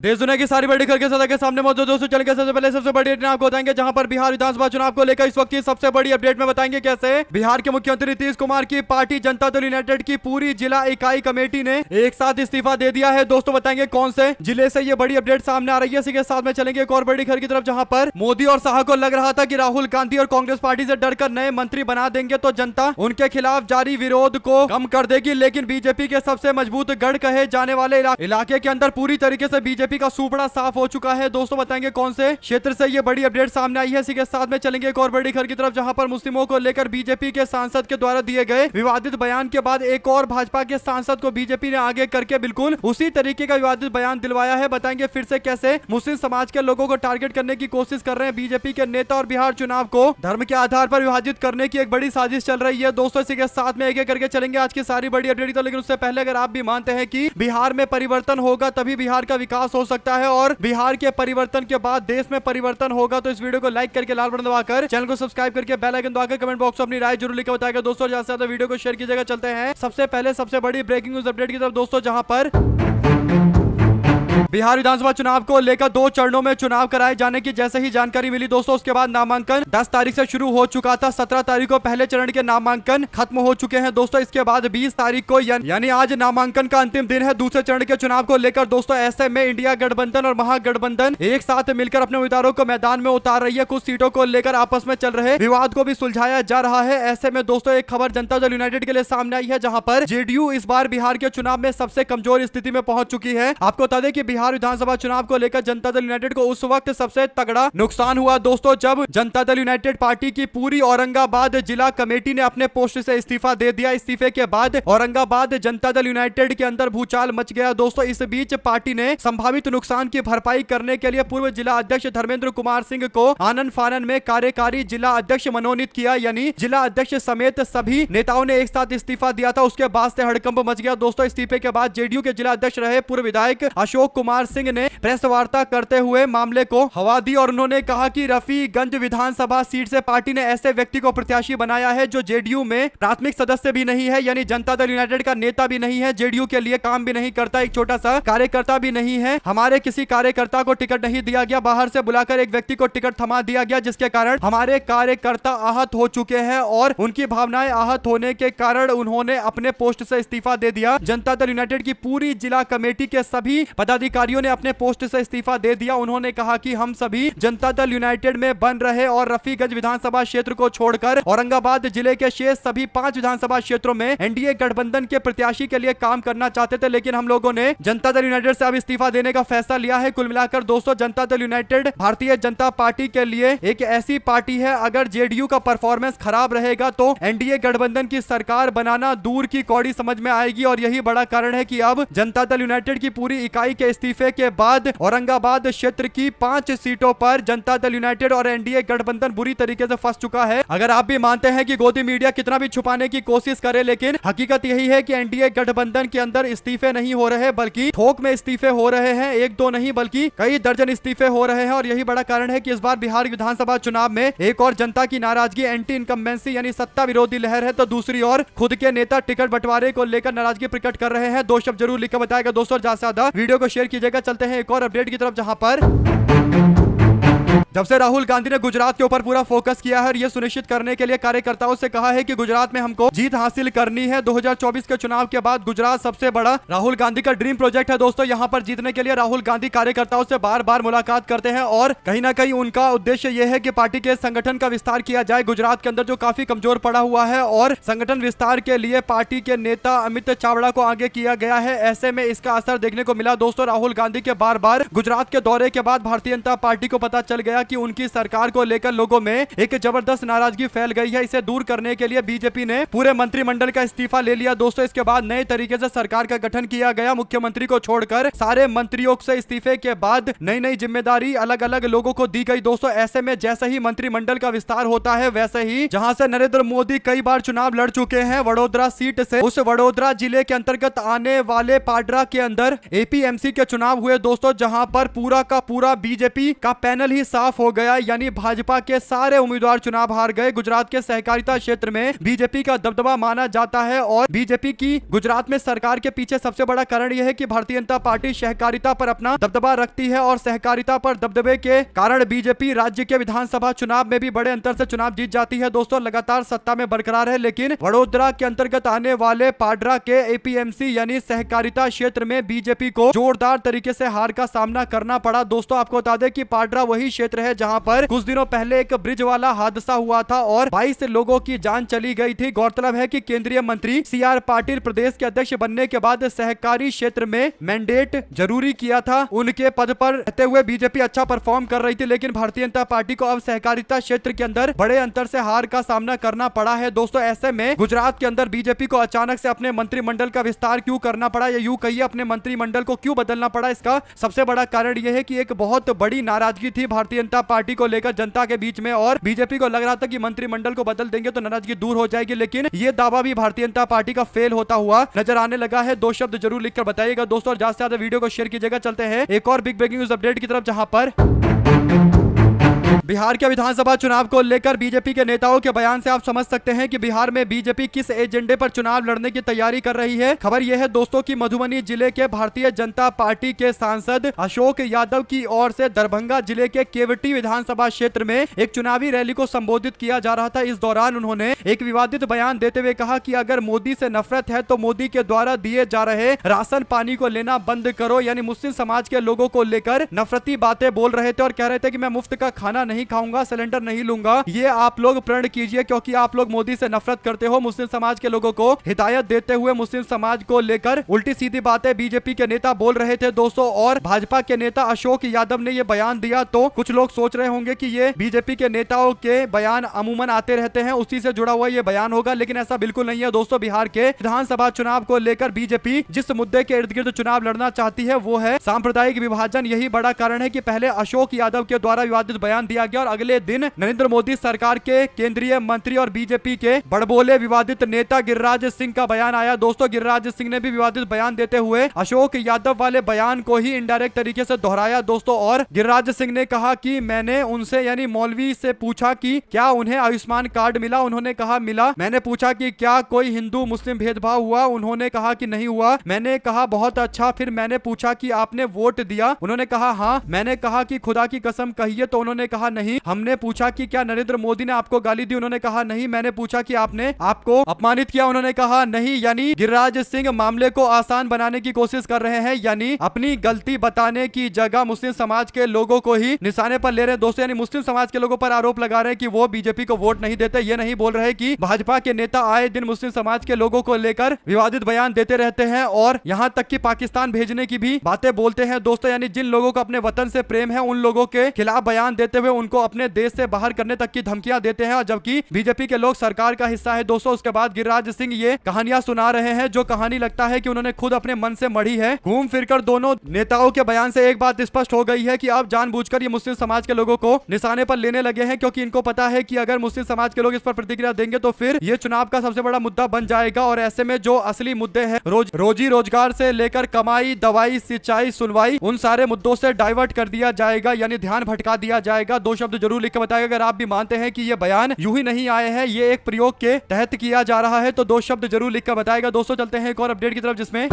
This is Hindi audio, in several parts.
देश दुनिया की सारी बड़ी खबर के सदा के सामने मौजूद दोस्तों, चल के सबसे पहले सबसे बड़ी अपडेट आपको बताएंगे, जहां पर बिहार विधानसभा चुनाव को लेकर इस वक्त की सबसे बड़ी अपडेट में बताएंगे कैसे बिहार के मुख्यमंत्री नीतीश कुमार की पार्टी जनता दल यूनाइटेड की पूरी जिला इकाई कमेटी ने एक साथ इस्तीफा दे दिया है। दोस्तों बताएंगे कौन से जिले से ये बड़ी अपडेट सामने आ रही है। इसी के साथ में चलेंगे एक और बड़ी खबर की तरफ, जहां पर मोदी और शाह को लग रहा था कि राहुल गांधी और कांग्रेस पार्टी से डरकर नए मंत्री बना देंगे तो जनता उनके खिलाफ जारी विरोध को कम कर देगी, लेकिन बीजेपी के सबसे मजबूत गढ़ कहे जाने वाले इलाके के अंदर पूरी तरीके से बीजेपी का सुपड़ा साफ हो चुका है। दोस्तों बताएंगे कौन से क्षेत्र से ये बड़ी अपडेट सामने आई है। इसी के साथ में चलेंगे एक और बड़ी खबर की तरफ, जहां पर मुस्लिमों को लेकर बीजेपी के सांसद के द्वारा दिए गए विवादित बयान के बाद एक और भाजपा के सांसद को बीजेपी ने आगे करके बिल्कुल उसी तरीके का विवादित बयान दिलवाया है। बताएंगे फिर से कैसे मुस्लिम समाज के लोगों को टारगेट करने की कोशिश कर रहे हैं बीजेपी के नेता और बिहार चुनाव को धर्म के आधार पर विभाजित करने की एक बड़ी साजिश चल रही है। दोस्तों इसी के साथ में एक एक करके चलेंगे आज की सारी बड़ी अपडेट। तो लेकिन उससे पहले अगर आप भी मानते हैं कि बिहार में परिवर्तन होगा तभी बिहार का विकास हो सकता है और बिहार के परिवर्तन के बाद देश में परिवर्तन होगा, तो इस वीडियो को लाइक करके लाल बटन दबाकर चैनल को सब्सक्राइब करके बेल आइकन दबाकर कमेंट बॉक्स में अपनी राय जरूर लिखकर बताएगा। दोस्तों ज्यादा से ज्यादा वीडियो को शेयर कीजिएगा। चलते हैं सबसे पहले सबसे बड़ी ब्रेकिंग न्यूज अपडेट की तरफ दोस्तों, जहां पर बिहार विधानसभा चुनाव को लेकर 2 चरणों में चुनाव कराए जाने की जैसे ही जानकारी मिली दोस्तों, उसके बाद नामांकन 10 तारीख से शुरू हो चुका था। 17 तारीख को पहले चरण के नामांकन खत्म हो चुके हैं दोस्तों। इसके बाद 20 तारीख को यानी आज नामांकन का अंतिम दिन है दूसरे चरण के चुनाव को लेकर दोस्तों। ऐसे में इंडिया गठबंधन और महागठबंधन एक साथ मिलकर अपने उम्मीदवारों को मैदान में उतार रही है। कुछ सीटों को लेकर आपस में चल रहे विवाद को भी सुलझाया जा रहा है। ऐसे में दोस्तों एक खबर जनता दल यूनाइटेड के लिए सामने आई है, जहां पर जेडीयू इस बार बिहार के चुनाव में सबसे कमजोर स्थिति में पहुंच चुकी है। आपको बता दें कि बिहार विधानसभा चुनाव को लेकर जनता दल यूनाइटेड को उस वक्त सबसे तगड़ा नुकसान हुआ दोस्तों, जब जनता दल यूनाइटेड पार्टी की पूरी औरंगाबाद जिला कमेटी ने अपने पोस्ट से इस्तीफा दे दिया। इस्तीफे के बाद औरंगाबाद जनता दल यूनाइटेड के अंदर भूचाल मच गया दोस्तों। इस बीच पार्टी ने संभावित नुकसान की भरपाई करने के लिए पूर्व जिला अध्यक्ष धर्मेंद्र कुमार सिंह को आनन फानन में कार्यकारी जिला अध्यक्ष मनोनीत किया, यानी जिला अध्यक्ष समेत सभी नेताओं ने एक साथ इस्तीफा दिया था। उसके बाद से हड़कंप मच गया दोस्तों। इस्तीफे के बाद जेडीयू के जिला अध्यक्ष रहे पूर्व विधायक अशोक कुमार सिंह ने प्रेस वार्ता करते हुए मामले को हवा दी और उन्होंने कहा कि रफीगंज विधानसभा सीट से पार्टी ने ऐसे व्यक्ति को प्रत्याशी बनाया है जो जेडीयू में प्राथमिक सदस्य भी नहीं है, यानी जनता दल यूनाइटेड का नेता भी नहीं है, जेडीयू के लिए काम भी नहीं करता, एक छोटा सा कार्यकर्ता भी नहीं है। हमारे किसी कार्यकर्ता को टिकट नहीं दिया गया, बाहर से बुलाकर एक व्यक्ति को टिकट थमा दिया गया, जिसके कारण हमारे कार्यकर्ता आहत हो चुके हैं और उनकी भावनाएं आहत होने के कारण उन्होंने अपने पोस्ट से इस्तीफा दे दिया। जनता दल यूनाइटेड की पूरी जिला कमेटी के सभी पदाधिकारियों ने अपने पोस्ट से इस्तीफा दे दिया। उन्होंने कहा कि हम सभी जनता दल यूनाइटेड में बन रहे और रफीगंज विधानसभा क्षेत्र को छोड़कर औरंगाबाद जिले के शेष सभी 5 विधानसभा क्षेत्रों में एनडीए गठबंधन के प्रत्याशी के लिए काम करना चाहते थे, लेकिन हम लोगों ने जनता दल यूनाइटेड से अब इस्तीफा देने का फैसला लिया है। कुल मिलाकर दोस्तों जनता दल यूनाइटेड भारतीय जनता पार्टी के लिए एक ऐसी पार्टी है, अगर जेडीयू का परफॉर्मेंस खराब रहेगा तो एनडीए गठबंधन की सरकार बनाना दूर की कौड़ी समझ में आएगी और यही बड़ा कारण है कि अब जनता दल यूनाइटेड की पूरी इकाई के इस्तीफे के बाद औरंगाबाद क्षेत्र की 5 सीटों पर जनता दल यूनाइटेड और एनडीए गठबंधन बुरी तरीके से फंस चुका है। अगर आप भी मानते हैं कि गोदी मीडिया कितना भी छुपाने की कोशिश करे, लेकिन हकीकत यही है कि एनडीए गठबंधन के अंदर इस्तीफे नहीं हो रहे बल्कि थोक में इस्तीफे हो रहे हैं। 1-2 नहीं बल्कि कई दर्जन इस्तीफे हो रहे हैं और यही बड़ा कारण है कि इस बार बिहार विधानसभा चुनाव में एक और जनता की नाराजगी एंटी इनकम्बेंसी यानी सत्ता विरोधी लहर है, तो दूसरी ओर खुद के नेता टिकट बंटवारे को लेकर नाराजगी प्रकट कर रहे हैं। 2 शब्द जरूर लिखकर बताएगा दोस्तों, ज्यादा से ज्यादा वीडियो को शेयर कीजिएगा। चलते हैं एक और अपडेट की तरफ, जहां पर जब से राहुल गांधी ने गुजरात के ऊपर पूरा फोकस किया है और यह सुनिश्चित करने के लिए कार्यकर्ताओं से कहा है कि गुजरात में हमको जीत हासिल करनी है। 2024 के चुनाव के बाद गुजरात सबसे बड़ा राहुल गांधी का ड्रीम प्रोजेक्ट है दोस्तों। यहां पर जीतने के लिए राहुल गांधी कार्यकर्ताओं से बार बार मुलाकात करते हैं और कहीं ना कहीं उनका उद्देश्य यह है कि पार्टी के संगठन का विस्तार किया जाए गुजरात के अंदर, जो काफी कमजोर पड़ा हुआ है, और संगठन विस्तार के लिए पार्टी के नेता अमित चावड़ा को आगे किया गया है। ऐसे में इसका असर देखने को मिला दोस्तों। राहुल गांधी के बार बार गुजरात के दौरे के बाद भारतीय जनता पार्टी को पता चल गया कि उनकी सरकार को लेकर लोगों में एक जबरदस्त नाराजगी फैल गई है। इसे दूर करने के लिए बीजेपी ने पूरे मंत्रिमंडल का इस्तीफा ले लिया दोस्तों। इसके बाद नए तरीके से सरकार का गठन किया गया, मुख्यमंत्री को छोड़कर सारे मंत्रियों से इस्तीफे के बाद नई नई जिम्मेदारी अलग अलग लोगों को दी गई दोस्तों। ऐसे में जैसे ही मंत्रिमंडल का विस्तार होता है, वैसे ही जहां से नरेंद्र मोदी कई बार चुनाव लड़ चुके हैं वडोदरा सीट से, उस वडोदरा जिले के अंतर्गत आने वाले पाड्रा के अंदर एपीएमसी के चुनाव हुए दोस्तों, जहां पर पूरा का पूरा बीजेपी का पैनल ही साफ हो गया, यानी भाजपा के सारे उम्मीदवार चुनाव हार गए। गुजरात के सहकारिता क्षेत्र में बीजेपी का दबदबा माना जाता है और बीजेपी की गुजरात में सरकार के पीछे सबसे बड़ा कारण यह है कि भारतीय जनता पार्टी सहकारिता पर अपना दबदबा रखती है और सहकारिता पर दबदबे के कारण बीजेपी राज्य के विधानसभा चुनाव में भी बड़े अंतर से चुनाव जीत जाती है। दोस्तों लगातार सत्ता में बरकरार है, लेकिन वडोदरा के अंतर्गत आने वाले पाड्रा के एपीएमसी यानी सहकारिता क्षेत्र में बीजेपी को जोरदार तरीके से हार का सामना करना पड़ा। दोस्तों आपको बता दें कि पाड्रा वही क्षेत्र है जहां पर कुछ दिनों पहले एक ब्रिज वाला हादसा हुआ था और 22 लोगों की जान चली गई थी। गौरतलब है कि केंद्रीय मंत्री सीआर पाटिल प्रदेश के अध्यक्ष बनने के बाद सहकारी क्षेत्र में मैंडेट जरूरी किया था। उनके पद पर रहते हुए बीजेपी अच्छा परफॉर्म कर रही थी, लेकिन भारतीय जनता पार्टी को अब सहकारिता क्षेत्र के अंदर बड़े अंतर से हार का सामना करना पड़ा है। दोस्तों ऐसे में गुजरात के अंदर बीजेपी को अचानक से अपने मंत्रिमंडल का विस्तार क्यों करना पड़ा या यूं कहिए अपने मंत्रिमंडल को क्यों बदलना पड़ा, इसका सबसे बड़ा कारण यह है कि एक बहुत बड़ी नाराजगी थी भारतीय जनता पार्टी को लेकर जनता के बीच में और बीजेपी को लग रहा था कि मंत्रिमंडल को बदल देंगे तो नाराजगी दूर हो जाएगी, लेकिन यह दावा भी भारतीय जनता पार्टी का फेल होता हुआ नजर आने लगा है। 2 शब्द जरूर लिखकर बताइएगा दोस्तों और ज्यादा से ज्यादा वीडियो को शेयर कीजिएगा। चलते हैं एक और बिग ब्रेकिंग न्यूज अपडेट की तरफ, जहां पर बिहार के विधानसभा चुनाव को लेकर बीजेपी के नेताओं के बयान से आप समझ सकते हैं कि बिहार में बीजेपी किस एजेंडे पर चुनाव लड़ने की तैयारी कर रही है। खबर यह है दोस्तों कि मधुबनी जिले के भारतीय जनता पार्टी के सांसद अशोक यादव की ओर से दरभंगा जिले के केवटी विधानसभा क्षेत्र में एक चुनावी रैली को संबोधित किया जा रहा था। इस दौरान उन्होंने एक विवादित बयान देते हुए कहा कि अगर मोदी से नफरत है तो मोदी के द्वारा दिए जा रहे राशन पानी को लेना बंद करो, यानी मुस्लिम समाज के लोगों को लेकर नफरती बातें बोल रहे थे और कह रहे थे कि मैं मुफ्त का खाना नहीं खाऊंगा, सिलेंडर नहीं लूंगा, ये आप लोग प्रण कीजिए क्योंकि आप लोग मोदी से नफरत करते हो। मुस्लिम समाज के लोगों को हिदायत देते हुए मुस्लिम समाज को लेकर उल्टी सीधी बातें बीजेपी के नेता बोल रहे थे दोस्तों। और भाजपा के नेता अशोक यादव ने ये बयान दिया तो कुछ लोग सोच रहे होंगे कि ये बीजेपी के नेताओं के बयान अमूमन आते रहते हैं, उसी से जुड़ा हुआ ये बयान होगा, लेकिन ऐसा बिल्कुल नहीं है दोस्तों। बिहार के विधानसभा चुनाव को लेकर बीजेपी जिस मुद्दे के इर्द गिर्द चुनाव लड़ना चाहती है वो है सांप्रदायिक विभाजन। यही बड़ा कारण है कि पहले अशोक यादव के द्वारा विवादित बयान दिया गया और अगले दिन नरेंद्र मोदी सरकार के केंद्रीय मंत्री और बीजेपी के बड़बोले विवादित नेता गिरिराज सिंह का बयान आया। दोस्तों गिरिराज सिंह ने भी विवादित बयान देते हुए अशोक यादव वाले बयान को ही इनडायरेक्ट तरीके से दोहराया दोस्तों। और गिरिराज सिंह ने कहा कि मैंने उनसे यानी मौलवी से पूछा कि क्या उन्हें आयुष्मान कार्ड मिला, उन्होंने कहा मिला। मैंने पूछा कि क्या कोई हिंदू मुस्लिम भेदभाव हुआ, उन्होंने कहा कि नहीं हुआ। मैंने कहा बहुत अच्छा। फिर मैंने पूछा कि आपने वोट दिया, उन्होंने कहा हाँ। मैंने कहा कि खुदा की कसम कहिए, तो उन्होंने कहा नहीं। हमने पूछा कि क्या नरेंद्र मोदी ने आपको गाली दी, उन्होंने कहा नहीं। मैंने पूछा कि आपने आपको अपमानित किया, उन्होंने कहा नहीं। यानी गिरिराज सिंह मामले को आसान बनाने की कोशिश कर रहे हैं, यानी अपनी गलती बताने की जगह मुस्लिम समाज के लोगों को ही निशाने पर ले रहे हैं दोस्तों। यानी मुस्लिम समाज के लोगों पर आरोप लगा रहे हैं कि वो बीजेपी को वोट नहीं देते। ये नहीं बोल रहे कि भाजपा के नेता आए दिन मुस्लिम समाज के लोगों को लेकर विवादित बयान देते रहते हैं और यहाँ तक कि पाकिस्तान भेजने की भी बातें बोलते हैं दोस्तों। यानी जिन लोगों को अपने वतन से प्रेम है उन लोगों के खिलाफ बयान देते हुए उनको अपने देश से बाहर करने तक की धमकियां देते हैं, और जबकि बीजेपी के लोग सरकार का हिस्सा है दोस्तों। उसके बाद गिरिराज सिंह ये कहानियां सुना रहे हैं जो कहानी लगता है कि उन्होंने खुद अपने मन से मढ़ी है। घूम फिरकर दोनों नेताओं के बयान से एक बात स्पष्ट हो गई है कि अब जानबूझकर ये मुस्लिम समाज के लोगों को निशाने पर लेने लगे हैं, क्योंकि इनको पता है कि अगर मुस्लिम समाज के लोग इस पर प्रतिक्रिया देंगे तो फिर ये चुनाव का सबसे बड़ा मुद्दा बन जाएगा। और ऐसे में जो असली मुद्दे हैं रोजी रोजगार से लेकर कमाई, दवाई, सिंचाई, सुनवाई, उन सारे मुद्दों से डाइवर्ट कर दिया जाएगा, यानी ध्यान भटका दिया जाएगा। 2 शब्द जरूर लिख कर बताएगा अगर आप भी मानते हैं कि ये बयान यूं ही नहीं आए हैं, ये एक प्रयोग के तहत किया जा रहा है, तो 2 शब्द जरूर लिखकर बताएगा। दोस्तों चलते हैं एक और अपडेट की तरफ, जिसमें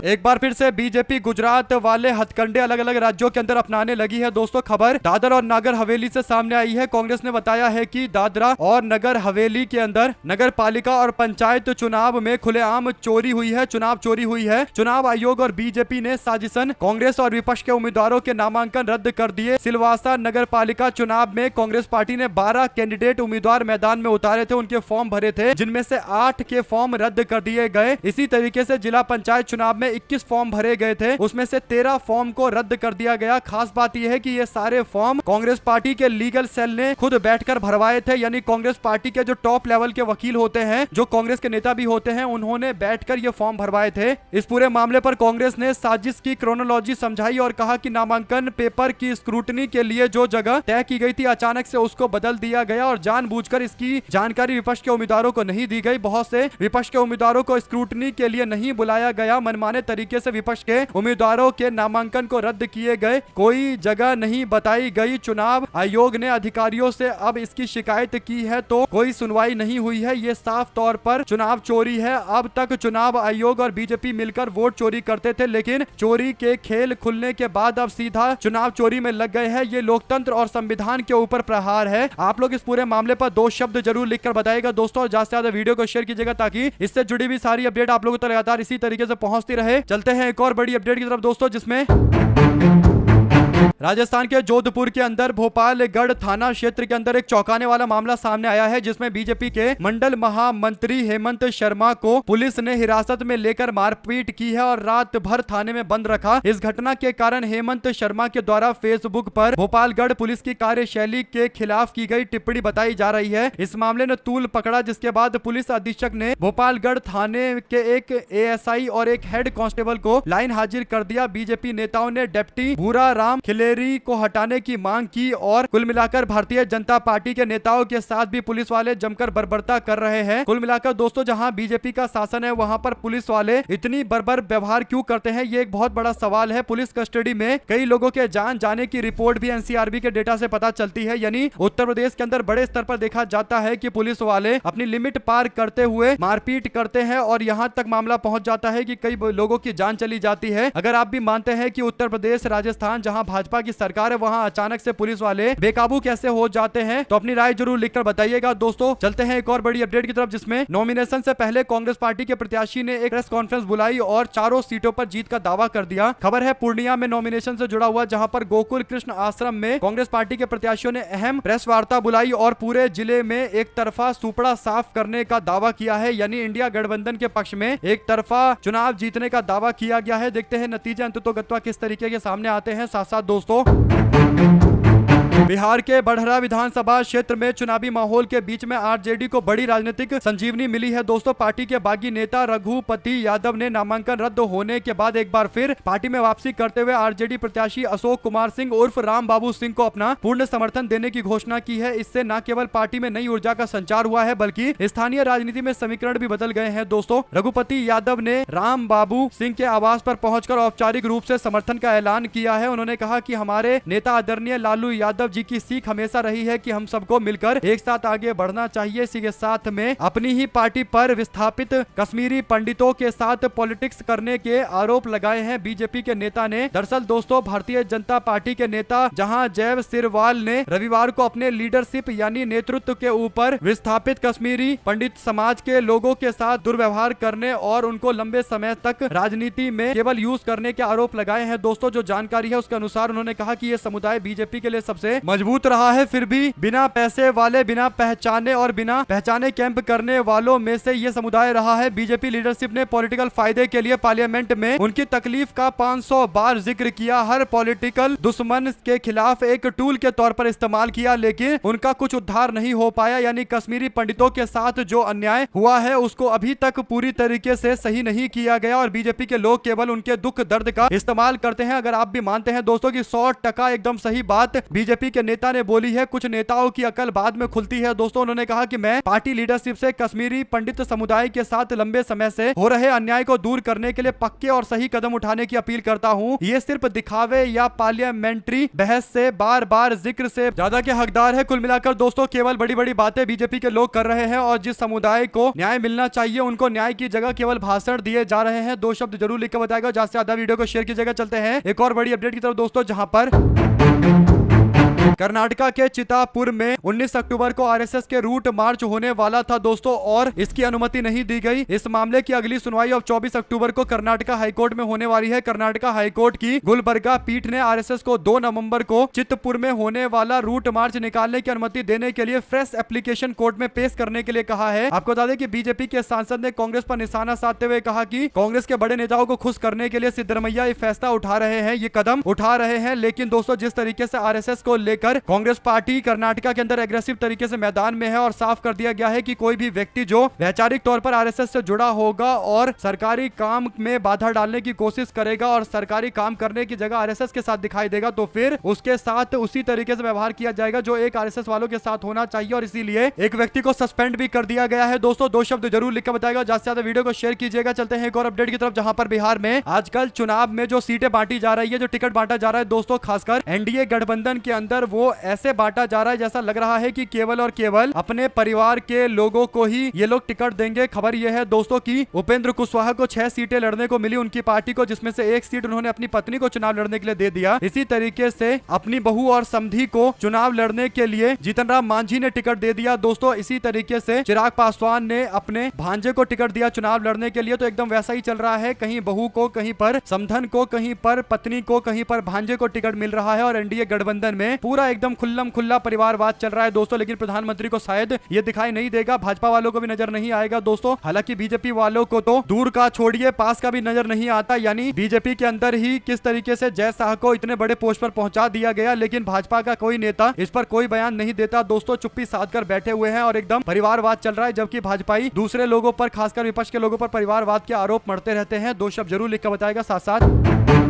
एक बार फिर से बीजेपी गुजरात वाले हथकंडे अलग अलग राज्यों के अंदर अपनाने लगी है दोस्तों। खबर दादरा और नागर हवेली से सामने आई है। कांग्रेस ने बताया है कि दादरा और नगर हवेली के अंदर नगर पालिका और पंचायत चुनाव में खुलेआम चोरी हुई है, चुनाव चोरी हुई है। चुनाव आयोग और बीजेपी ने साजिशन कांग्रेस और विपक्ष के उम्मीदवारों के नामांकन रद्द कर दिए। सिलवासा नगर पालिका चुनाव में कांग्रेस पार्टी ने 12 कैंडिडेट उम्मीदवार मैदान में उतारे थे, उनके फॉर्म भरे थे, जिनमें से 8 के फॉर्म रद्द कर दिए गए। इसी तरीके से जिला पंचायत चुनाव में 21 फॉर्म भरे गए थे, उसमें से 13 फॉर्म को रद्द कर दिया गया। खास बात यह है कि ये सारे फॉर्म कांग्रेस पार्टी के लीगल सेल ने खुद बैठकर भरवाए थे, यानी कांग्रेस पार्टी के जो टॉप लेवल के वकील होते हैं, जो कांग्रेस के नेता भी होते हैं, उन्होंने बैठकर ये फॉर्म भरवाए थे। इस पूरे मामले पर कांग्रेस ने साजिश की क्रोनोलॉजी समझाई और कहा कि नामांकन पेपर की स्क्रूटनी के लिए जो जगह तय की गई थी अचानक से उसको बदल दिया गया और जानबूझकर इसकी जानकारी विपक्ष के उम्मीदवारों को नहीं दी गई। बहुत से विपक्ष के उम्मीदवारों को स्क्रूटनी के लिए नहीं बुलाया गया। मनमानी मनमाने तरीके से विपक्ष के उम्मीदवारों के नामांकन को रद्द किए गए, कोई जगह नहीं बताई गई। चुनाव आयोग ने अधिकारियों से अब इसकी शिकायत की है तो कोई सुनवाई नहीं हुई है। ये साफ तौर पर चुनाव चोरी है। अब तक चुनाव आयोग और बीजेपी मिलकर वोट चोरी करते थे, लेकिन चोरी के खेल खुलने के बाद अब सीधा चुनाव चोरी में लग गए हैं। ये लोकतंत्र और संविधान के ऊपर प्रहार है। आप लोग इस पूरे मामले पर 2 शब्द जरूर लिखकर बताइएगा दोस्तों, और ज्यादा से ज्यादा वीडियो को शेयर कीजिएगा ताकि इससे जुड़ी हुई सारी अपडेट आप लोगों तक लगातार इसी तरीके से पहुंचती रहे। चलते हैं एक और बड़ी अपडेट की तरफ दोस्तों, जिसमें राजस्थान के जोधपुर के अंदर भोपालगढ़ थाना क्षेत्र के अंदर एक चौंकाने वाला मामला सामने आया है, जिसमें बीजेपी के मंडल महामंत्री हेमंत शर्मा को पुलिस ने हिरासत में लेकर मारपीट की है और रात भर थाने में बंद रखा। इस घटना के कारण हेमंत शर्मा के द्वारा फेसबुक पर भोपालगढ़ पुलिस की कार्यशैली के खिलाफ की गई टिप्पणी बताई जा रही है। इस मामले ने तूल पकड़ा, जिसके बाद पुलिस अधीक्षक ने भोपालगढ़ थाने के एक एएसआई और एक हेड कांस्टेबल को लाइन हाजिर कर दिया। बीजेपी नेताओं ने डिप्टी भूरा राम खिलेरी को हटाने की मांग की और कुल मिलाकर भारतीय जनता पार्टी के नेताओं के साथ भी पुलिस वाले जमकर बर्बरता कर रहे हैं। कुल मिलाकर दोस्तों, जहां बीजेपी का शासन है वहां पर पुलिस वाले इतनी बर्बर व्यवहार क्यों करते हैं, ये एक बहुत बड़ा सवाल है। पुलिस कस्टडी में कई लोगों के जान जाने की रिपोर्ट भी एनसीआरबी के डेटा से पता चलती है। यानी उत्तर प्रदेश के अंदर बड़े स्तर पर देखा जाता है कि पुलिस वाले अपनी लिमिट पार करते हुए मारपीट करते हैं और यहां तक मामला पहुंच जाता है कि कई लोगों की जान चली जाती है। अगर आप भी मानते हैं कि उत्तर प्रदेश, राजस्थान जहां भाजपा की सरकार है वहां अचानक से पुलिस वाले बेकाबू कैसे हो जाते हैं, तो अपनी राय जरूर लिखकर बताइएगा दोस्तों। चलते हैं एक और बड़ी अपडेट की तरफ, जिसमें नॉमिनेशन से पहले कांग्रेस पार्टी के प्रत्याशी ने एक प्रेस कॉन्फ्रेंस बुलाई और चारों सीटों पर जीत का दावा कर दिया। खबर है पूर्णिया में नॉमिनेशन से जुड़ा हुआ, जहां पर गोकुल कृष्ण आश्रम में कांग्रेस पार्टी के प्रत्याशियों ने अहम प्रेस वार्ता बुलाई और पूरे जिले में एक तरफा सुपड़ा साफ करने का दावा किया है। यानी इंडिया गठबंधन के पक्ष में एक तरफा चुनाव जीतने का दावा किया गया है। देखते हैं नतीजे अंततोगत्वा किस तरीके के सामने आते हैं। साथ साथ दोस्तों, बिहार के बड़हरा विधानसभा क्षेत्र में चुनावी माहौल के बीच में आरजेडी को बड़ी राजनीतिक संजीवनी मिली है दोस्तों। पार्टी के बागी नेता रघुपति यादव ने नामांकन रद्द होने के बाद एक बार फिर पार्टी में वापसी करते हुए आरजेडी प्रत्याशी अशोक कुमार सिंह उर्फ राम बाबू सिंह को अपना पूर्ण समर्थन देने की घोषणा की है। इससे न केवल पार्टी में नई ऊर्जा का संचार हुआ है, बल्कि स्थानीय राजनीति में समीकरण भी बदल गए हैं दोस्तों। रघुपति यादव ने राम बाबू सिंह के आवास पर पहुंचकर औपचारिक रूप से समर्थन का ऐलान किया है। उन्होंने कहा कि हमारे नेता आदरणीय लालू यादव जी की सीख हमेशा रही है कि हम सबको मिलकर एक साथ आगे बढ़ना चाहिए। इसी के साथ में अपनी ही पार्टी पर विस्थापित कश्मीरी पंडितों के साथ पॉलिटिक्स करने के आरोप लगाए हैं बीजेपी के नेता ने। दरअसल दोस्तों, भारतीय जनता पार्टी के नेता जहां जय सिरवाल ने रविवार को अपने लीडरशिप यानी नेतृत्व के ऊपर विस्थापित कश्मीरी पंडित समाज के लोगों के साथ दुर्व्यवहार करने और उनको लंबे समय तक राजनीति में केवल यूज करने के आरोप लगाए हैं दोस्तों। जो जानकारी है उसके अनुसार उन्होंने कहा कि यह समुदाय बीजेपी के लिए सबसे मजबूत रहा है, फिर भी बिना पैसे वाले, बिना पहचाने और बिना पहचाने कैंप करने वालों में से यह समुदाय रहा है। बीजेपी लीडरशिप ने पॉलिटिकल फायदे के लिए पार्लियामेंट में उनकी तकलीफ का 500 बार जिक्र किया, हर पॉलिटिकल दुश्मन के खिलाफ एक टूल के तौर पर इस्तेमाल किया, लेकिन उनका कुछ उद्धार नहीं हो पाया। यानी कश्मीरी पंडितों के साथ जो अन्याय हुआ है उसको अभी तक पूरी तरीके से सही नहीं किया गया और बीजेपी के लोग केवल उनके दुख दर्द का इस्तेमाल करते हैं। अगर आप भी मानते हैं दोस्तों कि 100% एकदम सही बात बीजेपी के नेता ने बोली है, कुछ नेताओं की अकल बाद में खुलती है दोस्तों। उन्होंने कहा कि मैं पार्टी लीडरशिप से कश्मीरी पंडित समुदाय के साथ लंबे समय से हो रहे अन्याय को दूर करने के लिए पक्के और सही कदम उठाने की अपील करता हूं। ये सिर्फ दिखावे या पार्लियामेंट्री बहस से बार बार जिक्र से ज्यादा के हकदार है। कुल मिलाकर दोस्तों, केवल बड़ी बड़ी बातें बीजेपी के लोग कर रहे हैं और जिस समुदाय को न्याय मिलना चाहिए उनको न्याय की जगह केवल भाषण दिए जा रहे हैं। 2 शब्द जरूर लिखकर बताएगा, ज्यादा से ज्यादा वीडियो को शेयर कीजिएगा। चलते हैं एक और बड़ी अपडेट की तरफ दोस्तों, जहां पर कर्नाटका के चितापुर में 19 अक्टूबर को आरएसएस के रूट मार्च होने वाला था दोस्तों और इसकी अनुमति नहीं दी गई। इस मामले की अगली सुनवाई अब 24 अक्टूबर को कर्नाटका हाईकोर्ट में होने वाली है। कर्नाटका हाईकोर्ट की गुलबर्गा पीठ ने आरएसएस को 2 नवंबर को चितपुर में होने वाला रूट मार्च निकालने की अनुमति देने के लिए फ्रेश एप्लीकेशन कोर्ट में पेश करने के लिए कहा है। आपको बता दें कि बीजेपी के सांसद ने कांग्रेस पर निशाना साधते हुए कहा कि कांग्रेस के बड़े नेताओं को खुश करने के लिए सिद्धरमैया ये फैसला उठा रहे हैं, ये कदम उठा रहे हैं, लेकिन दोस्तों जिस तरीके से आरएसएस को लेकर लेकर कांग्रेस पार्टी कर्नाटका के अंदर एग्रेसिव तरीके से मैदान में है और साफ कर दिया गया है कि कोई भी व्यक्ति जो वैचारिक तौर पर आरएसएस से जुड़ा होगा और सरकारी काम में बाधा डालने की कोशिश करेगा और सरकारी काम करने की जगह आरएसएस के साथ दिखाई देगा तो फिर उसके साथ उसी तरीके से व्यवहार किया जाएगा जो एक आरएसएस वालों के साथ होना चाहिए। और इसीलिए एक व्यक्ति को सस्पेंड भी कर दिया गया है। दोस्तों 2 शब्द जरूर लिख कर बताएगा, ज्यादा से ज्यादा वीडियो को शेयर कीजिएगा। चलते हैं एक और अपडेट की तरफ, जहां पर बिहार में आजकल चुनाव में जो सीटें बांटी जा रही है, जो टिकट बांटा जा रहा है दोस्तों, खासकर एनडीए गठबंधन के अंदर वो ऐसे बांटा जा रहा है जैसा लग रहा है कि केवल और केवल अपने परिवार के लोगों को ही ये लोग टिकट देंगे। खबर यह है दोस्तों कि उपेंद्र कुशवाहा को 6 सीटें लड़ने को मिली उनकी पार्टी को, जिसमें से 1 सीट उन्होंने अपनी पत्नी को चुनाव लड़ने के लिए दे दिया। इसी तरीके से अपनी बहू और समधी को चुनाव लड़ने के लिए जीतन राम मांझी ने टिकट दे दिया। दोस्तों इसी तरीके से चिराग पासवान ने अपने भांजे को टिकट दिया चुनाव लड़ने के लिए। तो एकदम वैसा ही चल रहा है, कहीं बहू को, कहीं पर समधन को, कहीं पर पत्नी को, कहीं पर भांजे को टिकट मिल रहा है। और एनडीए गठबंधन में पूरा एकदम खुल्लम खुल्ला परिवारवाद चल रहा है दोस्तों। लेकिन प्रधानमंत्री को शायद ये दिखाई नहीं देगा, भाजपा वालों को भी नजर नहीं आएगा दोस्तों। हालांकि बीजेपी वालों को तो दूर का छोड़िए, पास का भी नजर नहीं आता। यानी बीजेपी के अंदर ही किस तरीके से जय शाह को इतने बड़े पोस्ट पर पहुंचा दिया गया, लेकिन भाजपा का कोई नेता इस पर कोई बयान नहीं देता दोस्तों। चुप्पी साध कर बैठे हुए हैं और एकदम परिवारवाद चल रहा है, जबकि भाजपाई दूसरे लोगों पर, खासकर विपक्ष के लोगों पर परिवारवाद के आरोप मढ़ते रहते हैं। 2 शब्द जरूर लिखकर बताएगा। साथ साथ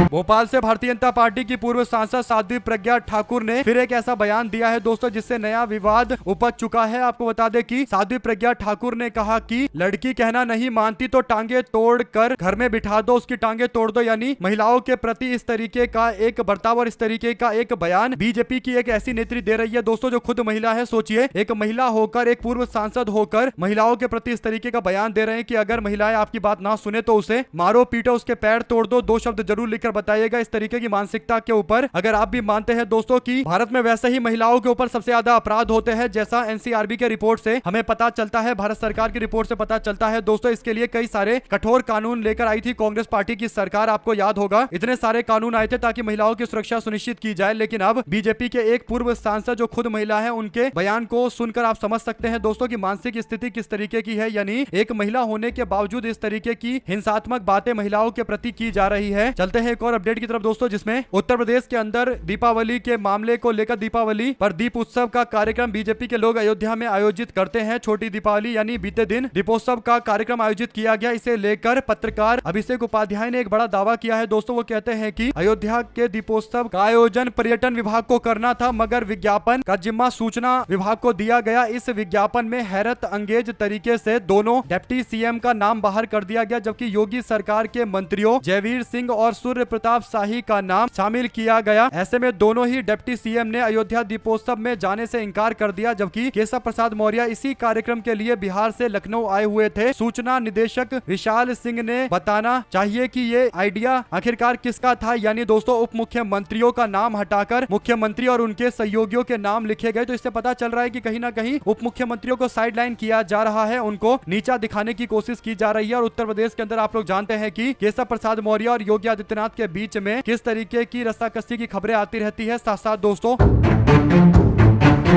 भोपाल से भारतीय जनता पार्टी की पूर्व सांसद साध्वी प्रज्ञा ठाकुर ने फिर एक ऐसा बयान दिया है दोस्तों जिससे नया विवाद उपज चुका है। आपको बता दें कि साध्वी प्रज्ञा ठाकुर ने कहा कि लड़की कहना नहीं मानती तो टांगे तोड़कर घर में बिठा दो, उसकी टांगे तोड़ दो। यानी महिलाओं के प्रति इस तरीके का एक बर्ताव और इस तरीके का एक बयान बीजेपी की एक ऐसी नेत्री दे रही है दोस्तों जो खुद महिला है। सोचिए, एक महिला होकर, एक पूर्व सांसद होकर महिलाओं के प्रति इस तरीके का बयान दे रहे हैं कि अगर महिलाएं आपकी बात ना सुने तो उसे मारो पीटो, उसके पैर तोड़ दो। 2 शब्द जरूर लिखकर बताइएगा इस तरीके की मानसिकता के ऊपर। अगर आप भी मानते हैं दोस्तों कि भारत में वैसे ही महिलाओं के ऊपर सबसे ज्यादा अपराध होते हैं, जैसा एनसीआरबी के रिपोर्ट से हमें पता चलता है, भारत सरकार की रिपोर्ट से पता चलता है दोस्तों, इसके लिए कई सारे कठोर कानून लेकर आई थी कांग्रेस पार्टी की सरकार। आपको याद होगा इतने सारे कानून आए थे ताकि महिलाओं की सुरक्षा सुनिश्चित की जाए। लेकिन अब बीजेपी के एक पूर्व सांसद जो खुद महिला है, उनके बयान को सुनकर आप समझ सकते हैं दोस्तों की मानसिक स्थिति किस तरीके की है। यानी एक महिला होने के बावजूद इस तरीके की हिंसात्मक बातें महिलाओं के प्रति की जा रही है। चलते हैं एक और अपडेट की तरफ दोस्तों, जिसमें उत्तर प्रदेश के अंदर दीपावली के मामले को लेकर दीपावली पर दीप उत्सव का कार्यक्रम बीजेपी के लोग अयोध्या में आयोजित करते हैं। छोटी दीपावली यानी बीते दिन दीपोत्सव का कार्यक्रम आयोजित किया गया। इसे लेकर पत्रकार अभिषेक उपाध्याय ने एक बड़ा दावा किया है दोस्तों। वो कहते हैं कि अयोध्या के दीपोत्सव का आयोजन पर्यटन विभाग को करना था, मगर विज्ञापन का जिम्मा सूचना विभाग को दिया गया। इस विज्ञापन में हैरत अंगेज तरीके से दोनों डिप्टी सीएम का नाम बाहर कर दिया गया, जबकि योगी सरकार के मंत्रियों जयवीर सिंह और सूर्य प्रताप शाही का नाम शामिल किया गया। ऐसे में दोनों ही डिप्टी सीएम ने अयोध्या दीपोत्सव में जाने से इनकार कर दिया, जबकि केशव प्रसाद मौर्य इसी कार्यक्रम के लिए बिहार से लखनऊ आए हुए थे। सूचना निदेशक विशाल सिंह ने बताना चाहिए कि ये आइडिया आखिरकार किसका था। यानी दोस्तों उप मुख्यमंत्रियों का नाम हटाकर मुख्यमंत्री और उनके सहयोगियों के नाम लिखे गए। तो इससे पता चल रहा है कि कहीं ना कहीं उप मुख्यमंत्रियों को साइडलाइन किया जा रहा है, उनको नीचा दिखाने की कोशिश की जा रही है। और उत्तर प्रदेश के अंदर आप लोग जानते हैं कि केशव प्रसाद मौर्य और योगी आदित्यनाथ के बीच में किस तरीके की रस्साकसी की खबरें आती रहती है। साथ साथ दोस्तों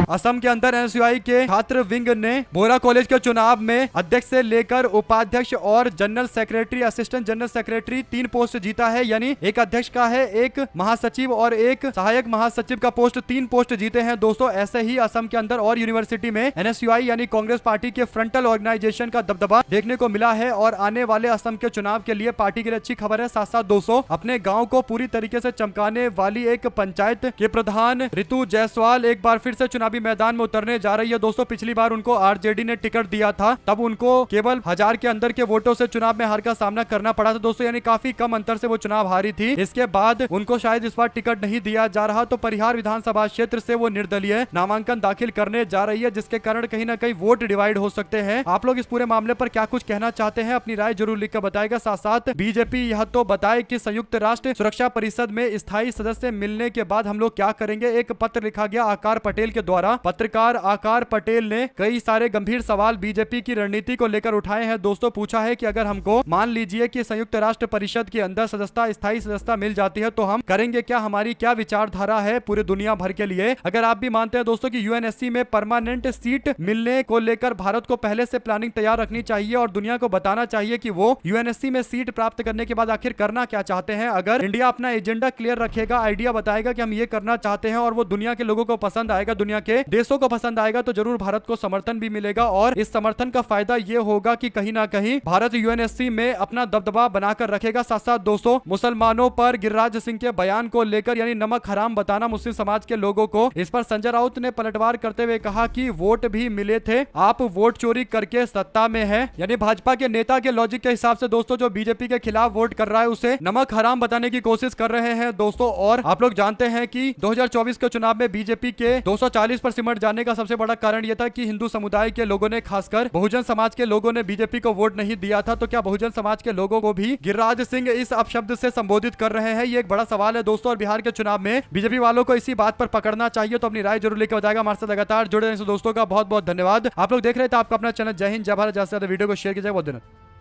असम के अंदर एनएसयूआई के छात्र विंग ने बोरा कॉलेज के चुनाव में अध्यक्ष से लेकर उपाध्यक्ष और general secretary, assistant general secretary 3 post जीता है। यानी एक अध्यक्ष का है, एक महासचिव और एक सहायक महासचिव का पोस्ट, 3 पोस्ट जीते हैं दोस्तों। ऐसे ही असम के अंदर और यूनिवर्सिटी में एनएसयूआई यानी कांग्रेस पार्टी के फ्रंटल ऑर्गेनाइजेशन का दबदबा देखने को मिला है और आने वाले असम के चुनाव के लिए पार्टी के लिए अच्छी खबर है। साथ साथ दोस्तों अपने गाँव को पूरी तरीके से चमकाने वाली एक पंचायत के प्रधान ऋतु जायसवाल एक बार फिर से चुनावी मैदान में उतरने जा रही है दोस्तों। पिछली बार उनको आरजेडी ने टिकट दिया था, तब उनको केवल 1000 के अंदर के वोटों से चुनाव में हार का सामना करना पड़ा था दोस्तों, यानी काफी कम अंतर से वो चुनाव हारी थी। इसके बाद उनको शायद इस बार टिकट नहीं दिया जा रहा, तो परिहार विधानसभा क्षेत्र से वो निर्दलीय नामांकन दाखिल करने जा रही है, जिसके कारण कहीं ना कहीं वोट डिवाइड हो सकते हैं। आप लोग इस पूरे मामले पर क्या कुछ कहना चाहते हैं, अपनी राय जरूर लिखकर बताएगा। साथ साथ बीजेपी यह तो बताए कि संयुक्त राष्ट्र सुरक्षा परिषद में स्थायी सदस्य मिलने के बाद हम लोग क्या करेंगे। एक पत्र लिखा गया आकार पटेल के द्वारा द्वारा पत्रकार आकार पटेल ने कई सारे गंभीर सवाल बीजेपी की रणनीति को लेकर उठाए हैं। दोस्तों पूछा है कि अगर हमको मान लीजिए कि संयुक्त राष्ट्र परिषद के अंदर सदस्यता, स्थायी सदस्यता मिल जाती है तो हम करेंगे क्या, हमारी क्या विचारधारा है पूरे दुनिया भर के लिए। अगर आप भी मानते हैं दोस्तों कि यूएनएससी में परमानेंट सीट मिलने को लेकर भारत को पहले से प्लानिंग तैयार रखनी चाहिए और दुनिया को बताना चाहिए कि वो यूएनएससी में सीट प्राप्त करने के बाद आखिर करना क्या चाहते हैं। अगर इंडिया अपना एजेंडा क्लियर रखेगा, आइडिया बताएगा कि हम ये करना चाहते हैं और वो दुनिया के लोगों को पसंद आएगा, दुनिया के देशों को पसंद आएगा, तो जरूर भारत को समर्थन भी मिलेगा। और इस समर्थन का फायदा ये होगा कि कहीं ना कहीं भारत यूएनएससी में अपना दबदबा बनाकर रखेगा। साथ साथ दोस्तों मुसलमानों पर गिरिराज सिंह के बयान को लेकर यानी नमक हराम बताना मुस्लिम समाज के लोगों को, इस पर संजय राउत ने पलटवार करते हुए कहा कि वोट भी मिले थे, आप वोट चोरी करके सत्ता में है। यानी भाजपा के नेता के लॉजिक के हिसाब से दोस्तों जो बीजेपी के खिलाफ वोट कर रहा है उसे नमक हराम बताने की कोशिश कर रहे हैं दोस्तों। और आप लोग जानते हैं कि 2024 के चुनाव में बीजेपी के 240 पर सिमट जाने का सबसे बड़ा कारण यह था कि हिंदू समुदाय के लोगों ने, खासकर बहुजन समाज के लोगों ने बीजेपी को वोट नहीं दिया था। तो क्या बहुजन समाज के लोगों को भी गिरिराज सिंह इस अपशब्द से संबोधित कर रहे हैं, ये एक बड़ा सवाल है दोस्तों। और बिहार के चुनाव में बीजेपी वालों को इसी बात पर पकड़ना चाहिए। तो अपनी राय जरूर लेकर बताएगा। हमारे साथ लगातार जुड़े रहने से दोस्तों का बहुत बहुत धन्यवाद। आप लोग देख रहे थे आपका अपना चैनल जय हिंद जय भारत। ज्यादा से ज्यादा वीडियो को शेयर कीजिएगा। बहुत धन्यवाद।